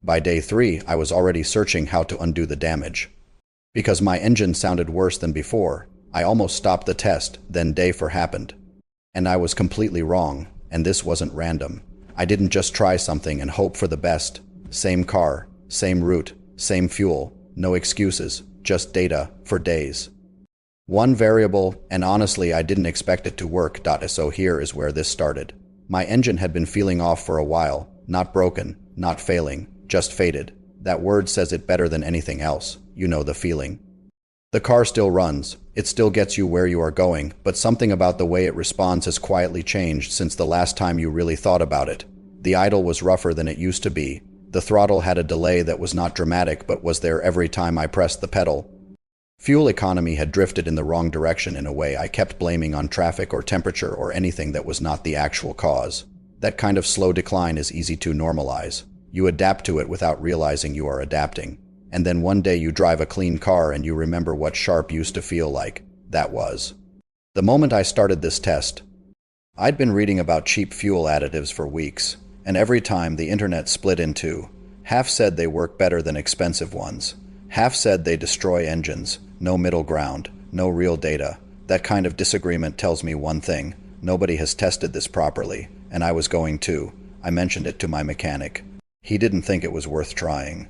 By day 3, I was already searching how to undo the damage. Because my engine sounded worse than before, I almost stopped the test, then day 4 happened. And I was completely wrong, and this wasn't random. I didn't just try something and hope for the best. Same car, same route, same fuel, no excuses, just data, for days. One variable, and honestly I didn't expect it to work. So here is where this started. My engine had been feeling off for a while, not broken, not failing, just faded. That word says it better than anything else. You know the feeling. The car still runs, it still gets you where you are going, but something about the way it responds has quietly changed since the last time you really thought about it. The idle was rougher than it used to be. The throttle had a delay that was not dramatic but was there every time I pressed the pedal. Fuel economy had drifted in the wrong direction in a way I kept blaming on traffic or temperature or anything that was not the actual cause. That kind of slow decline is easy to normalize. You adapt to it without realizing you are adapting. And then one day you drive a clean car and you remember what sharp used to feel like. That was the moment I started this test. I'd been reading about cheap fuel additives for weeks, and every time the internet split in two. Half said they work better than expensive ones. Half said they destroy engines. No middle ground, no real data. That kind of disagreement tells me one thing. Nobody has tested this properly, and I was going to. I mentioned it to my mechanic. He didn't think it was worth trying.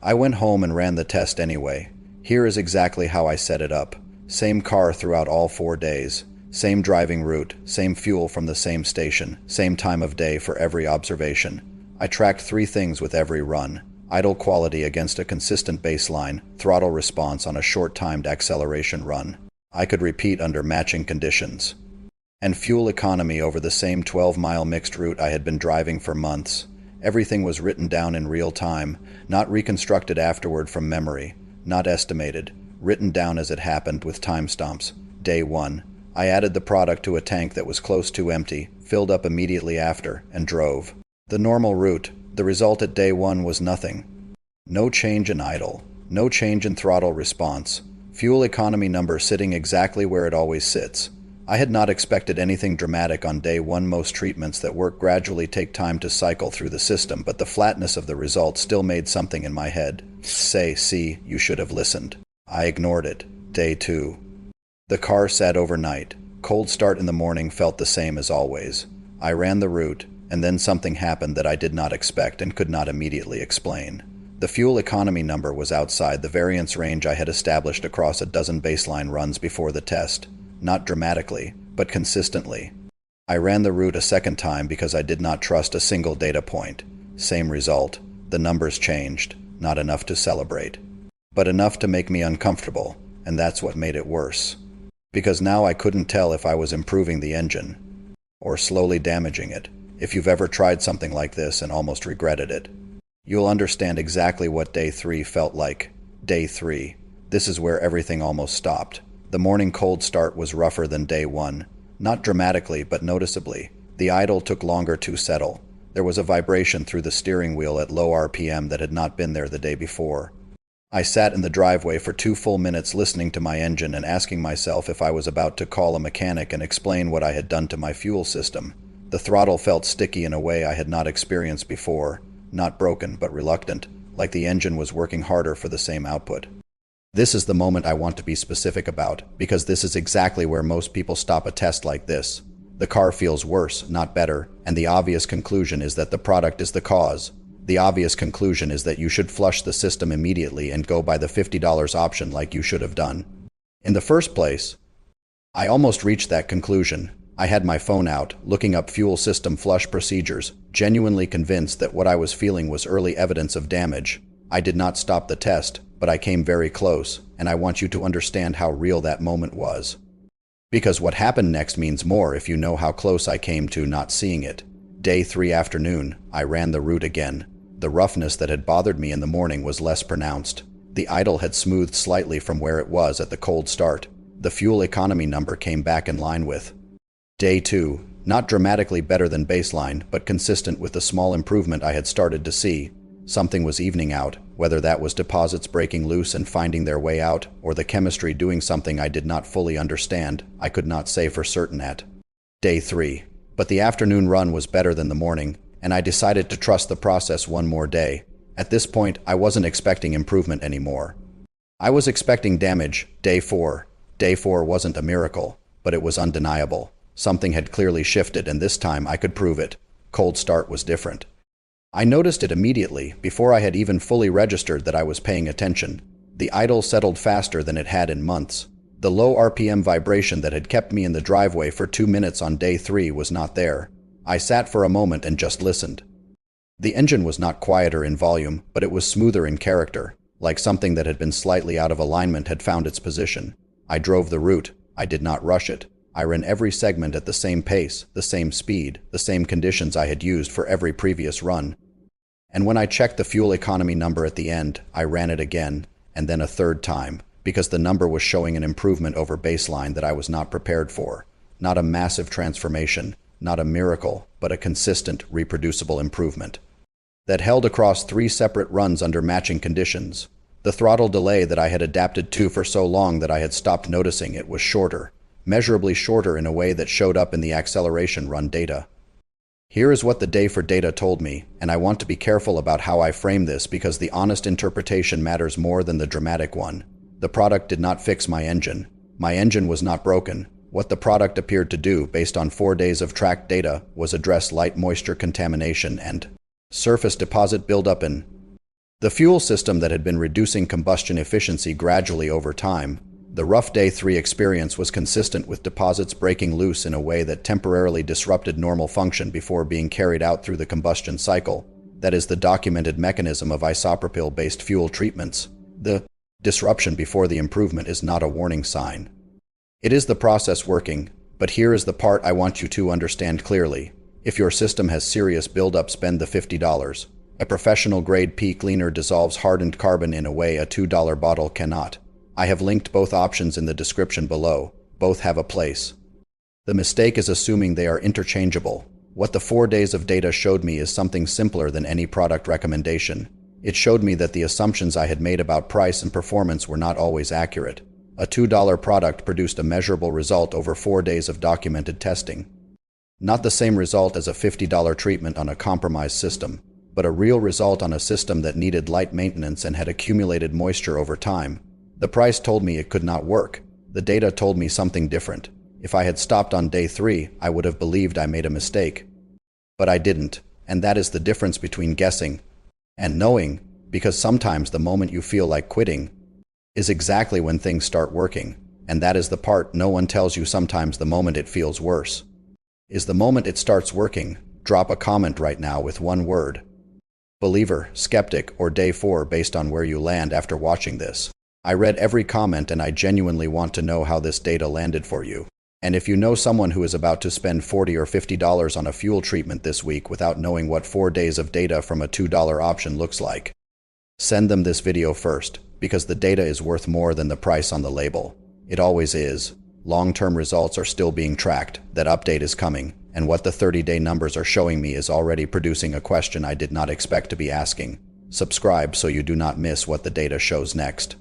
I went home and ran the test anyway. Here is exactly how I set it up. Same car throughout all 4 days. Same driving route, same fuel from the same station, same time of day for every observation. I tracked 3 things with every run. Idle quality against a consistent baseline, throttle response on a short-timed acceleration run. I could repeat under matching conditions. And fuel economy over the same 12-mile mixed route I had been driving for months. Everything was written down in real time, not reconstructed afterward from memory, not estimated, written down as it happened with timestamps. Day 1. I added the product to a tank that was close to empty, filled up immediately after, and drove. The normal route. The result at day 1 was nothing. No change in idle. No change in throttle response. Fuel economy number sitting exactly where it always sits. I had not expected anything dramatic on day 1. Most treatments that work gradually take time to cycle through the system, but the flatness of the result still made something in my head say, see, you should have listened. I ignored it. Day 2. The car sat overnight. Cold start in the morning felt the same as always. I ran the route, and then something happened that I did not expect and could not immediately explain. The fuel economy number was outside the variance range I had established across a dozen baseline runs before the test. Not dramatically, but consistently. I ran the route a second time because I did not trust a single data point. Same result. The numbers changed. Not enough to celebrate. But enough to make me uncomfortable, and that's what made it worse. Because now I couldn't tell if I was improving the engine or slowly damaging it. If you've ever tried something like this and almost regretted it, you'll understand exactly what day 3 felt like. Day 3. This is where everything almost stopped. The morning cold start was rougher than day 1. Not dramatically, but noticeably. The idle took longer to settle. There was a vibration through the steering wheel at low RPM that had not been there the day before. I sat in the driveway for 2 full minutes listening to my engine and asking myself if I was about to call a mechanic and explain what I had done to my fuel system. The throttle felt sticky in a way I had not experienced before. Not broken, but reluctant, like the engine was working harder for the same output. This is the moment I want to be specific about, because this is exactly where most people stop a test like this. The car feels worse, not better, and the obvious conclusion is that the product is the cause. The obvious conclusion is that you should flush the system immediately and go by the $50 option like you should have done. In the first place, I almost reached that conclusion. I had my phone out, looking up fuel system flush procedures, genuinely convinced that what I was feeling was early evidence of damage. I did not stop the test, but I came very close, and I want you to understand how real that moment was. Because what happened next means more if you know how close I came to not seeing it. Day 3 afternoon, I ran the route again. The roughness that had bothered me in the morning was less pronounced. The idle had smoothed slightly from where it was at the cold start. The fuel economy number came back in line with. Day 2, not dramatically better than baseline, but consistent with the small improvement I had started to see. Something was evening out, whether that was deposits breaking loose and finding their way out, or the chemistry doing something I did not fully understand. I could not say for certain at Day 3. But the afternoon run was better than the morning, and I decided to trust the process one more day. At this point, I wasn't expecting improvement anymore. I was expecting damage, day 4. Day 4 wasn't a miracle, but it was undeniable. Something had clearly shifted, and this time I could prove it. Cold start was different. I noticed it immediately, before I had even fully registered that I was paying attention. The idle settled faster than it had in months. The low RPM vibration that had kept me in the driveway for 2 minutes on day 3 was not there. I sat for a moment and just listened. The engine was not quieter in volume, but it was smoother in character, like something that had been slightly out of alignment had found its position. I drove the route. I did not rush it. I ran every segment at the same pace, the same speed, the same conditions I had used for every previous run. And when I checked the fuel economy number at the end, I ran it again, and then a third time, because the number was showing an improvement over baseline that I was not prepared for. Not a massive transformation, not a miracle, but a consistent, reproducible improvement that held across 3 separate runs under matching conditions. The throttle delay that I had adapted to for so long that I had stopped noticing it was shorter, measurably shorter in a way that showed up in the acceleration run data. Here is what the day for data told me, and I want to be careful about how I frame this because the honest interpretation matters more than the dramatic one. The product did not fix my engine. My engine was not broken. What the product appeared to do, based on 4 days of tracked data, was address light moisture contamination and surface deposit buildup in the fuel system that had been reducing combustion efficiency gradually over time. The rough day 3 experience was consistent with deposits breaking loose in a way that temporarily disrupted normal function before being carried out through the combustion cycle. That is the documented mechanism of isopropyl-based fuel treatments. The disruption before the improvement is not a warning sign. It is the process working, but here is the part I want you to understand clearly. If your system has serious buildup, spend the $50. A professional-grade pea cleaner dissolves hardened carbon in a way a $2 bottle cannot. I have linked both options in the description below. Both have a place. The mistake is assuming they are interchangeable. What the 4 days of data showed me is something simpler than any product recommendation. It showed me that the assumptions I had made about price and performance were not always accurate. A $2 product produced a measurable result over 4 days of documented testing. Not the same result as a $50 treatment on a compromised system, but a real result on a system that needed light maintenance and had accumulated moisture over time. The price told me it could not work. The data told me something different. If I had stopped on day 3, I would have believed I made a mistake. But I didn't, and that is the difference between guessing and knowing, because sometimes the moment you feel like quitting is exactly when things start working, and that is the part no one tells you. Sometimes the moment it feels worse is the moment it starts working. Drop a comment right now with one word: believer, skeptic, or day 4 based on where you land after watching this. I read every comment and I genuinely want to know how this data landed for you. And if you know someone who is about to spend $40 or $50 on a fuel treatment this week without knowing what 4 days of data from a $2 option looks like, send them this video first, because the data is worth more than the price on the label. It always is. Long-term results are still being tracked, that update is coming, and what the 30-day numbers are showing me is already producing a question I did not expect to be asking. Subscribe so you do not miss what the data shows next.